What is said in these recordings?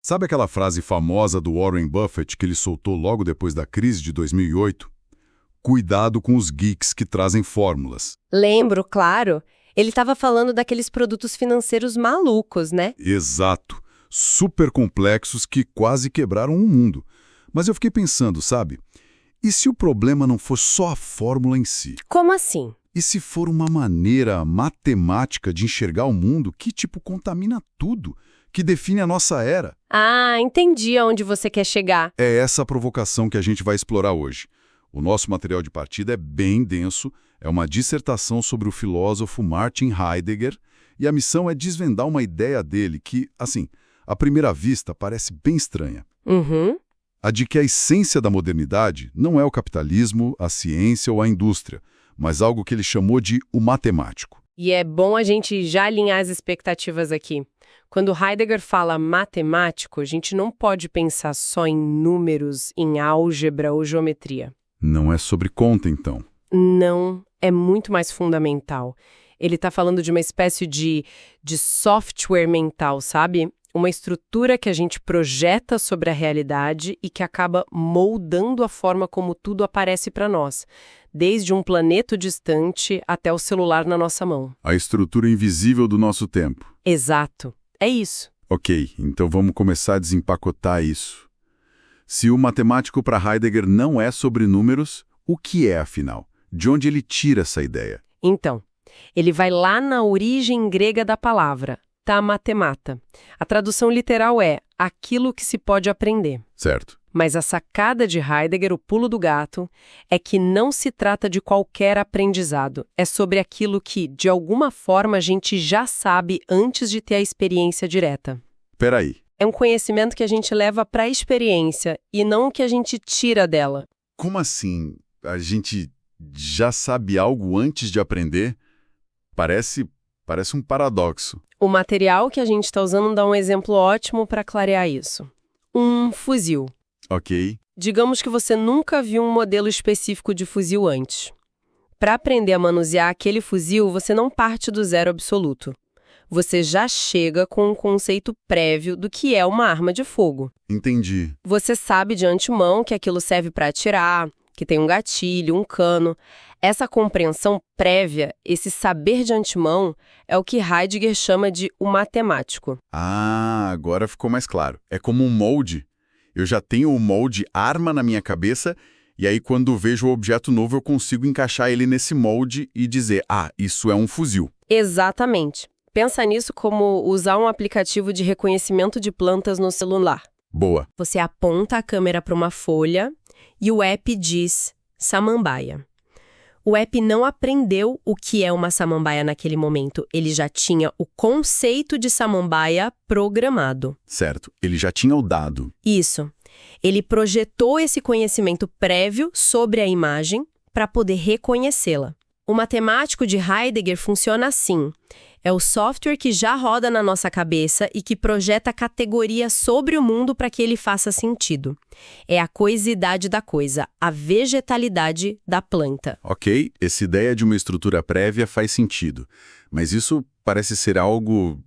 Sabe aquela frase famosa do Warren Buffett que ele soltou logo depois da crise de 2008? Cuidado com os geeks que trazem fórmulas. Lembro, claro. Ele estava falando daqueles produtos financeiros malucos, né? Exato. Super complexos que quase quebraram o mundo. Mas eu fiquei pensando, sabe? E se o problema não for só a fórmula em si? Como assim? E se for uma maneira matemática de enxergar o mundo que, contamina tudo, que define a nossa era? Ah, entendi aonde você quer chegar. É essa a provocação que a gente vai explorar hoje. O nosso material de partida é bem denso, é uma dissertação sobre o filósofo Martin Heidegger, e a missão é desvendar uma ideia dele que, assim, à primeira vista parece bem estranha. Uhum. A de que a essência da modernidade não é o capitalismo, a ciência ou a indústria, mas algo que ele chamou de o matemático. E é bom a gente já alinhar as expectativas aqui. Quando Heidegger fala matemático, a gente não pode pensar só em números, em álgebra ou geometria. Não é sobre conta, então. Não, é muito mais fundamental. Ele está falando de uma espécie de software mental, sabe? Uma estrutura que a gente projeta sobre a realidade e que acaba moldando a forma como tudo aparece para nós, desde um planeta distante até o celular na nossa mão. A estrutura invisível do nosso tempo. Exato. É isso. Ok, então vamos começar a desempacotar isso. Se o matemático para Heidegger não é sobre números, o que é, afinal? De onde ele tira essa ideia? Então, ele vai lá na origem grega da palavra, ta matemata. A tradução literal é aquilo que se pode aprender. Certo. Mas a sacada de Heidegger, o pulo do gato, é que não se trata de qualquer aprendizado. É sobre aquilo que, de alguma forma, a gente já sabe antes de ter a experiência direta. Peraí. É um conhecimento que a gente leva para a experiência e não o que a gente tira dela. Como assim? A gente já sabe algo antes de aprender? Parece um paradoxo. O material que a gente está usando dá um exemplo ótimo para clarear isso. Um fuzil. Ok. Digamos que você nunca viu um modelo específico de fuzil antes. Para aprender a manusear aquele fuzil, você não parte do zero absoluto. Você já chega com um conceito prévio do que é uma arma de fogo. Entendi. Você sabe de antemão que aquilo serve para atirar, que tem um gatilho, um cano. Essa compreensão prévia, esse saber de antemão, é o que Heidegger chama de o matemático. Ah, agora ficou mais claro. É como um molde. Eu já tenho o molde arma na minha cabeça, e aí quando vejo o objeto novo eu consigo encaixar ele nesse molde e dizer, isso é um fuzil. Exatamente. Pensa nisso como usar um aplicativo de reconhecimento de plantas no celular. Boa. Você aponta a câmera para uma folha e o app diz samambaia. O app não aprendeu o que é uma samambaia naquele momento. Ele já tinha o conceito de samambaia programado. Certo. Ele já tinha o dado. Isso. Ele projetou esse conhecimento prévio sobre a imagem para poder reconhecê-la. O matemático de Heidegger funciona assim. É o software que já roda na nossa cabeça e que projeta categorias sobre o mundo para que ele faça sentido. É a coisidade da coisa, a vegetalidade da planta. Ok, essa ideia de uma estrutura prévia faz sentido. Mas isso parece ser algo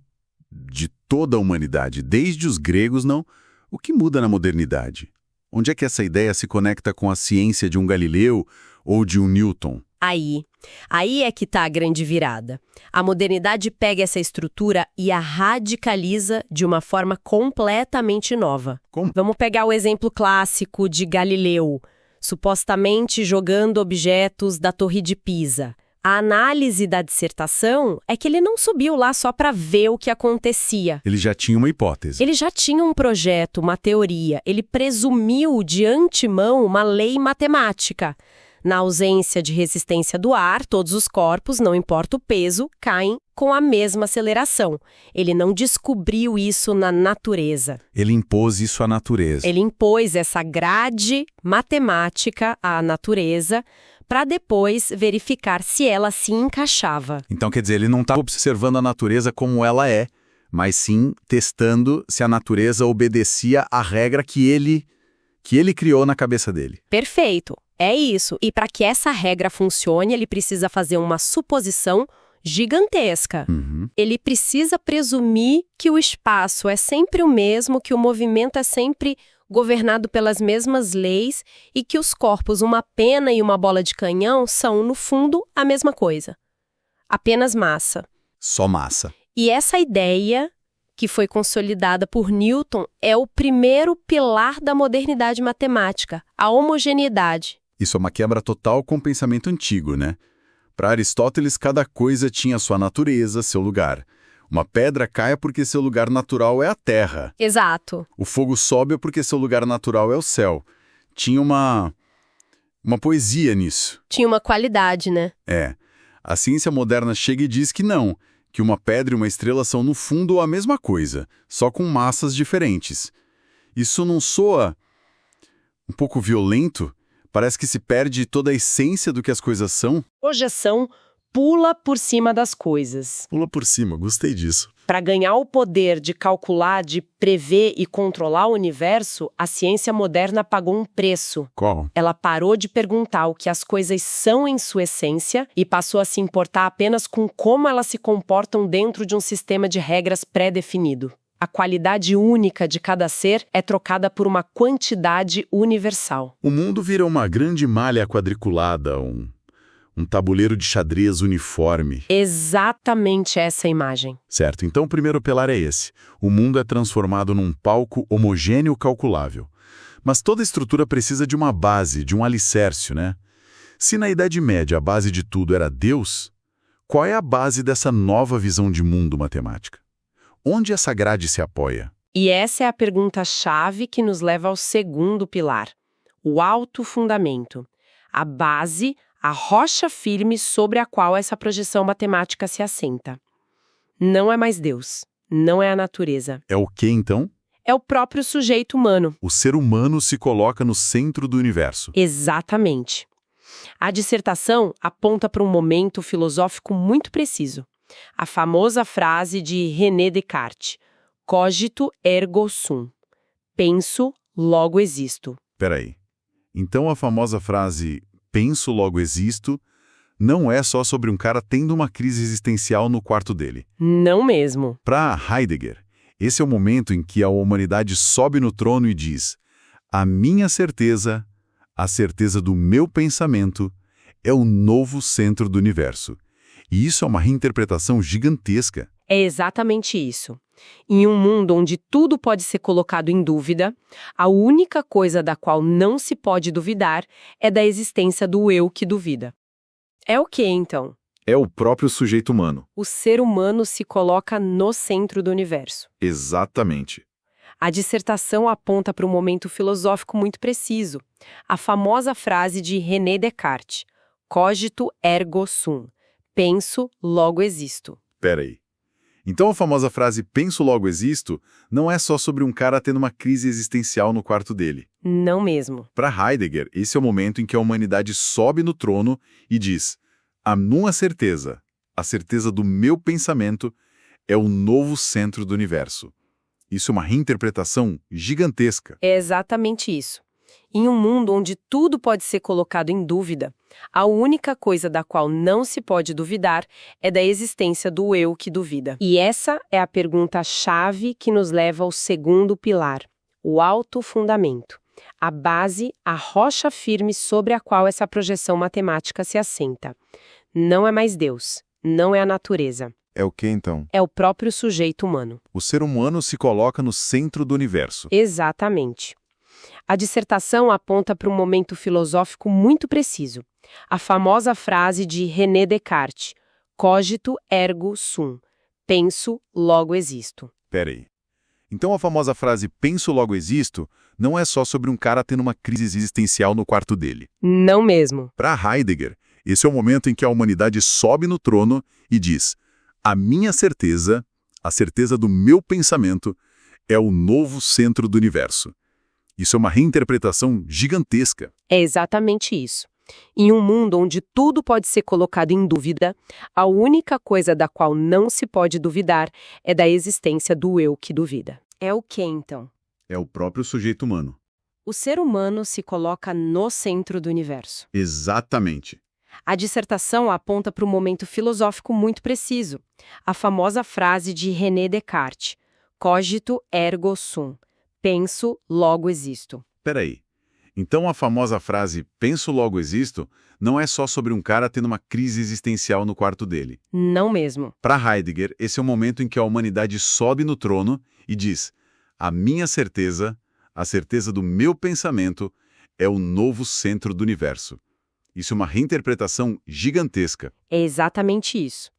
de toda a humanidade, desde os gregos, não? O que muda na modernidade? Onde é que essa ideia se conecta com a ciência de um Galileu ou de um Newton? Aí é que está a grande virada. A modernidade pega essa estrutura e a radicaliza de uma forma completamente nova. Como? Vamos pegar o exemplo clássico de Galileu, supostamente jogando objetos da Torre de Pisa. A análise da dissertação é que ele não subiu lá só para ver o que acontecia. Ele já tinha uma hipótese. Ele já tinha um projeto, uma teoria. Ele presumiu de antemão uma lei matemática. Na ausência de resistência do ar, todos os corpos, não importa o peso, caem com a mesma aceleração. Ele não descobriu isso na natureza. Ele impôs isso à natureza. Ele impôs essa grade matemática à natureza para depois verificar se ela se encaixava. Então, quer dizer, ele não estava observando a natureza como ela é, mas sim testando se a natureza obedecia à regra que ele criou na cabeça dele. Perfeito. É isso. E para que essa regra funcione, ele precisa fazer uma suposição gigantesca. Uhum. Ele precisa presumir que o espaço é sempre o mesmo, que o movimento é sempre governado pelas mesmas leis e que os corpos, uma pena e uma bola de canhão, são, no fundo, a mesma coisa. Apenas massa. Só massa. E essa ideia, que foi consolidada por Newton, é o primeiro pilar da modernidade matemática, a homogeneidade. Isso é uma quebra total com o pensamento antigo, né? Para Aristóteles, cada coisa tinha sua natureza, seu lugar. Uma pedra cai porque seu lugar natural é a terra. Exato. O fogo sobe porque seu lugar natural é o céu. Tinha uma poesia nisso. Tinha uma qualidade, né? É. A ciência moderna chega e diz que não, que uma pedra e uma estrela são no fundo a mesma coisa, só com massas diferentes. Isso não soa um pouco violento? Parece que se perde toda a essência do que as coisas são? Projeção pula por cima das coisas. Pula por cima, gostei disso. Para ganhar o poder de calcular, de prever e controlar o universo, a ciência moderna pagou um preço. Qual? Ela parou de perguntar o que as coisas são em sua essência e passou a se importar apenas com como elas se comportam dentro de um sistema de regras pré-definido. A qualidade única de cada ser é trocada por uma quantidade universal. O mundo vira uma grande malha quadriculada, um tabuleiro de xadrez uniforme. Exatamente essa imagem. Certo, então o primeiro pilar é esse. O mundo é transformado num palco homogêneo calculável. Mas toda estrutura precisa de uma base, de um alicerce, né? Se na Idade Média a base de tudo era Deus, qual é a base dessa nova visão de mundo matemática? Onde essa grade se apoia? E essa é a pergunta-chave que nos leva ao segundo pilar, o alto fundamento. A base, a rocha firme sobre a qual essa projeção matemática se assenta. Não é mais Deus, não é a natureza. É o que então? É o próprio sujeito humano. O ser humano se coloca no centro do universo. Exatamente. A dissertação aponta para um momento filosófico muito preciso. A famosa frase de René Descartes, cogito ergo sum. Penso, logo existo. Peraí. Então a famosa frase penso, logo existo, não é só sobre um cara tendo uma crise existencial no quarto dele. Não mesmo. Para Heidegger, esse é o momento em que a humanidade sobe no trono e diz: a minha certeza, a certeza do meu pensamento, é o novo centro do universo. E isso é uma reinterpretação gigantesca. É exatamente isso. Em um mundo onde tudo pode ser colocado em dúvida, a única coisa da qual não se pode duvidar é da existência do eu que duvida. É o que, então? É o próprio sujeito humano. O ser humano se coloca no centro do universo. Exatamente. A dissertação aponta para um momento filosófico muito preciso. A famosa frase de René Descartes, cogito ergo sum. Penso, logo existo. Peraí. Então a famosa frase penso, logo existo não é só sobre um cara tendo uma crise existencial no quarto dele. Não mesmo. Para Heidegger, esse é o momento em que a humanidade sobe no trono e diz: a minha certeza, a certeza do meu pensamento, é o novo centro do universo. Isso é uma reinterpretação gigantesca. É exatamente isso. Em um mundo onde tudo pode ser colocado em dúvida, a única coisa da qual não se pode duvidar é da existência do eu que duvida. E essa é a pergunta-chave que nos leva ao segundo pilar, o alto fundamento. A base, a rocha firme sobre a qual essa projeção matemática se assenta. Não é mais Deus, não é a natureza. É o que então? É o próprio sujeito humano. O ser humano se coloca no centro do universo. Exatamente. A dissertação aponta para um momento filosófico muito preciso. A famosa frase de René Descartes, cogito ergo sum. Penso, logo existo. Peraí. Então a famosa frase penso, logo existo não é só sobre um cara tendo uma crise existencial no quarto dele. Não mesmo. Para Heidegger, esse é o momento em que a humanidade sobe no trono e diz: a minha certeza, a certeza do meu pensamento, é o novo centro do universo. Isso é uma reinterpretação gigantesca. É exatamente isso. Em um mundo onde tudo pode ser colocado em dúvida, a única coisa da qual não se pode duvidar é da existência do eu que duvida. É o que, então? É o próprio sujeito humano. O ser humano se coloca no centro do universo. Exatamente. A dissertação aponta para um momento filosófico muito preciso, a famosa frase de René Descartes, cogito ergo sum, penso, logo existo. Peraí. Então a famosa frase penso logo existo não é só sobre um cara tendo uma crise existencial no quarto dele. Não mesmo. Para Heidegger, esse é o momento em que a humanidade sobe no trono e diz: a minha certeza, a certeza do meu pensamento, é o novo centro do universo. Isso é uma reinterpretação gigantesca. É exatamente isso.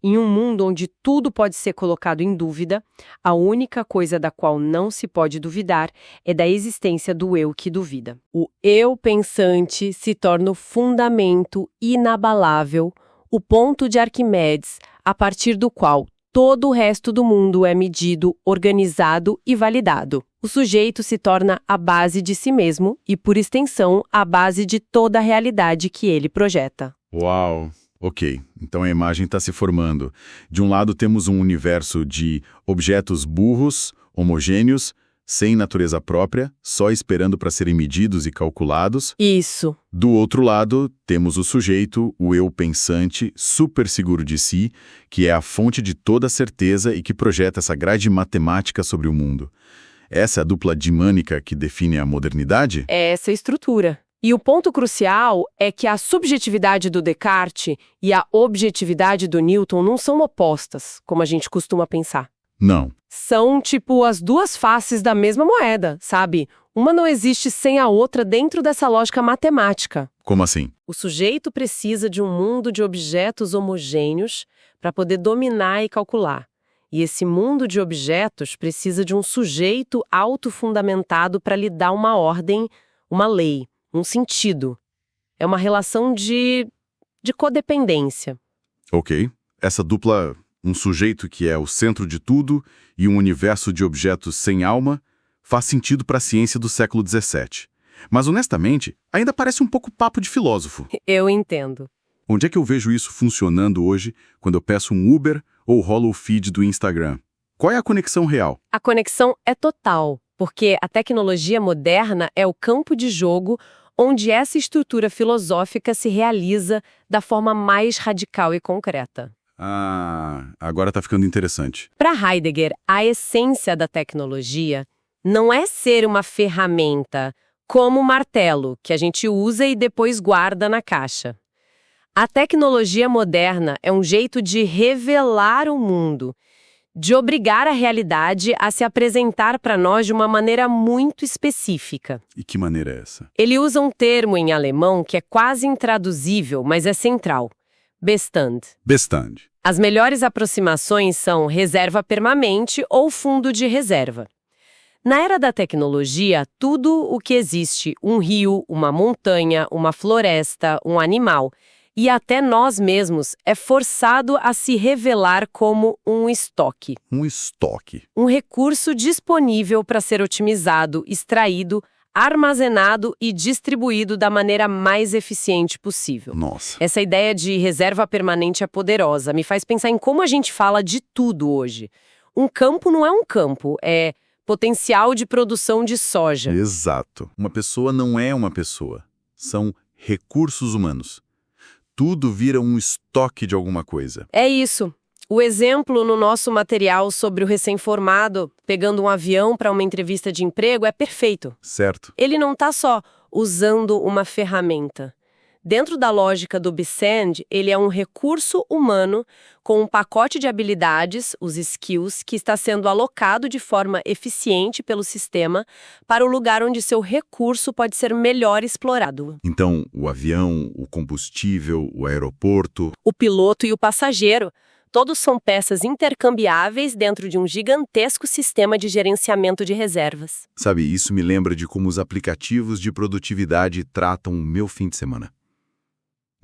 Em um mundo onde tudo pode ser colocado em dúvida, a única coisa da qual não se pode duvidar é da existência do eu que duvida. O eu pensante se torna o fundamento inabalável, o ponto de Arquimedes, a partir do qual todo o resto do mundo é medido, organizado e validado. O sujeito se torna a base de si mesmo e, por extensão, a base de toda a realidade que ele projeta. Uau! Ok, então a imagem está se formando. De um lado temos um universo de objetos burros, homogêneos, sem natureza própria, só esperando para serem medidos e calculados. Isso. Do outro lado, temos o sujeito, o eu pensante, super seguro de si, que é a fonte de toda a certeza e que projeta essa grade matemática sobre o mundo. Essa é a dupla dimânica que define a modernidade? É essa estrutura. E o ponto crucial é que a subjetividade do Descartes e a objetividade do Newton não são opostas, como a gente costuma pensar. Não. São, tipo, as duas faces da mesma moeda, sabe? Uma não existe sem a outra dentro dessa lógica matemática. Como assim? O sujeito precisa de um mundo de objetos homogêneos para poder dominar e calcular. E esse mundo de objetos precisa de um sujeito autofundamentado para lhe dar uma ordem, uma lei, um sentido. É uma relação de codependência. Ok. Essa dupla, um sujeito que é o centro de tudo e um universo de objetos sem alma, faz sentido para a ciência do século XVII. Mas, honestamente, ainda parece um pouco papo de filósofo. Eu entendo. Onde é que eu vejo isso funcionando hoje quando eu peço um Uber ou rolo o feed do Instagram? Qual é a conexão real? A conexão é total, porque a tecnologia moderna é o campo de jogo onde essa estrutura filosófica se realiza da forma mais radical e concreta. Ah, agora tá ficando interessante. Para Heidegger, a essência da tecnologia não é ser uma ferramenta como o martelo, que a gente usa e depois guarda na caixa. A tecnologia moderna é um jeito de revelar o mundo, de obrigar a realidade a se apresentar para nós de uma maneira muito específica. E que maneira é essa? Ele usa um termo em alemão que é quase intraduzível, mas é central. Bestand. Bestand. As melhores aproximações são reserva permanente ou fundo de reserva. Na era da tecnologia, tudo o que existe, um rio, uma montanha, uma floresta, um animal, e até nós mesmos, é forçado a se revelar como um estoque. Um estoque. Um recurso disponível para ser otimizado, extraído, armazenado e distribuído da maneira mais eficiente possível. Nossa. Essa ideia de reserva permanente é poderosa, me faz pensar em como a gente fala de tudo hoje. Um campo não é um campo, é potencial de produção de soja. Exato. Uma pessoa não é uma pessoa. São recursos humanos. Tudo vira um estoque de alguma coisa. É isso. O exemplo no nosso material sobre o recém-formado pegando um avião para uma entrevista de emprego é perfeito. Certo. Ele não está só usando uma ferramenta. Dentro da lógica do Bestand, ele é um recurso humano com um pacote de habilidades, os skills, que está sendo alocado de forma eficiente pelo sistema para o lugar onde seu recurso pode ser melhor explorado. Então, o avião, o combustível, o aeroporto... O piloto e o passageiro, todos são peças intercambiáveis dentro de um gigantesco sistema de gerenciamento de reservas. Sabe, isso me lembra de como os aplicativos de produtividade tratam o meu fim de semana.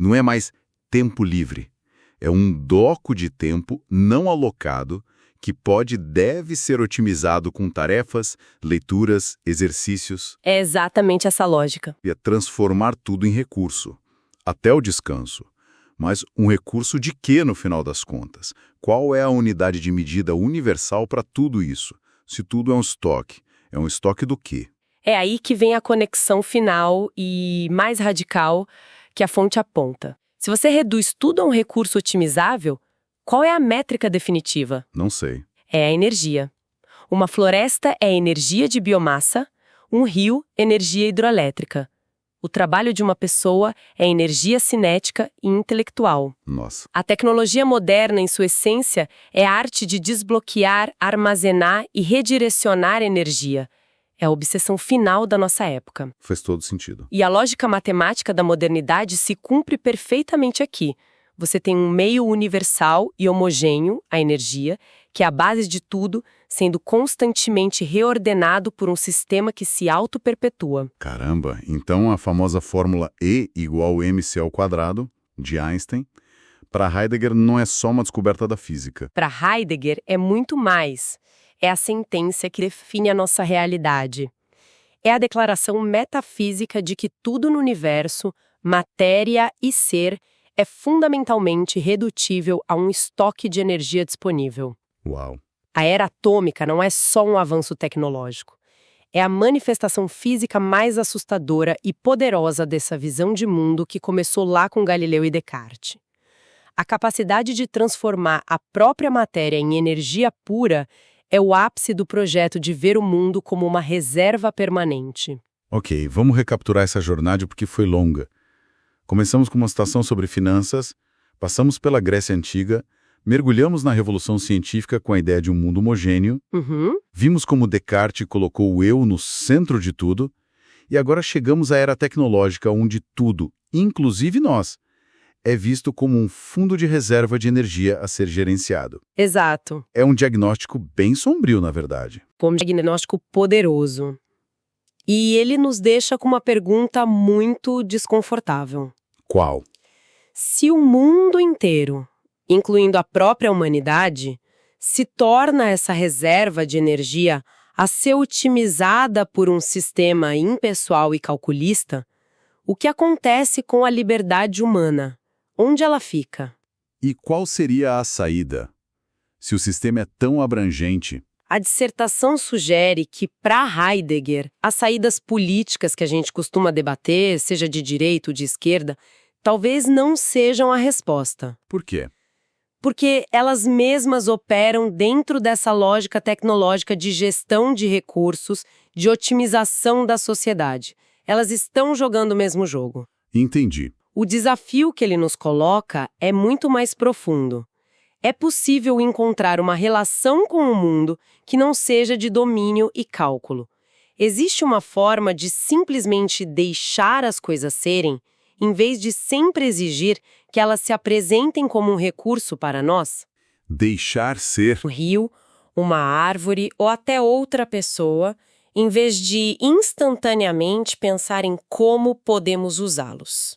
Não é mais tempo livre. É um bloco de tempo não alocado que pode e deve ser otimizado com tarefas, leituras, exercícios. É exatamente essa lógica. E é transformar tudo em recurso, até o descanso. Mas um recurso de quê, no final das contas? Qual é a unidade de medida universal para tudo isso? Se tudo é um estoque do quê? É aí que vem a conexão final e mais radical que a fonte aponta. Se você reduz tudo a um recurso otimizável, qual é a métrica definitiva? Não sei. É a energia. Uma floresta é energia de biomassa, um rio, energia hidroelétrica. O trabalho de uma pessoa é energia cinética e intelectual. Nossa. A tecnologia moderna, em sua essência, é a arte de desbloquear, armazenar e redirecionar energia. É a obsessão final da nossa época. Faz todo sentido. E a lógica matemática da modernidade se cumpre perfeitamente aqui. Você tem um meio universal e homogêneo, a energia, que é a base de tudo, sendo constantemente reordenado por um sistema que se auto-perpetua. Caramba, então a famosa fórmula E igual mc², de Einstein, para Heidegger não é só uma descoberta da física. Para Heidegger é muito mais. É a sentença que define a nossa realidade. É a declaração metafísica de que tudo no universo, matéria e ser, é fundamentalmente redutível a um estoque de energia disponível. Uau. A era atômica não é só um avanço tecnológico. É a manifestação física mais assustadora e poderosa dessa visão de mundo que começou lá com Galileu e Descartes. A capacidade de transformar a própria matéria em energia pura é o ápice do projeto de ver o mundo como uma reserva permanente. Ok, vamos recapturar essa jornada porque foi longa. Começamos com uma citação sobre finanças, passamos pela Grécia Antiga, mergulhamos na Revolução Científica com a ideia de um mundo homogêneo, vimos como Descartes colocou o eu no centro de tudo, e agora chegamos à era tecnológica onde tudo, inclusive nós, é visto como um fundo de reserva de energia a ser gerenciado. Exato. É um diagnóstico bem sombrio, na verdade. Um diagnóstico poderoso. E ele nos deixa com uma pergunta muito desconfortável. Qual? Se o mundo inteiro, incluindo a própria humanidade, se torna essa reserva de energia a ser otimizada por um sistema impessoal e calculista, o que acontece com a liberdade humana? Onde ela fica? E qual seria a saída? Se o sistema é tão abrangente... A dissertação sugere que, para Heidegger, as saídas políticas que a gente costuma debater, seja de direita ou de esquerda, talvez não sejam a resposta. Por quê? Porque elas mesmas operam dentro dessa lógica tecnológica de gestão de recursos, de otimização da sociedade. Elas estão jogando o mesmo jogo. Entendi. O desafio que ele nos coloca é muito mais profundo. É possível encontrar uma relação com o mundo que não seja de domínio e cálculo. Existe uma forma de simplesmente deixar as coisas serem, em vez de sempre exigir que elas se apresentem como um recurso para nós? Deixar ser. O rio, uma árvore ou até outra pessoa, em vez de instantaneamente pensar em como podemos usá-los.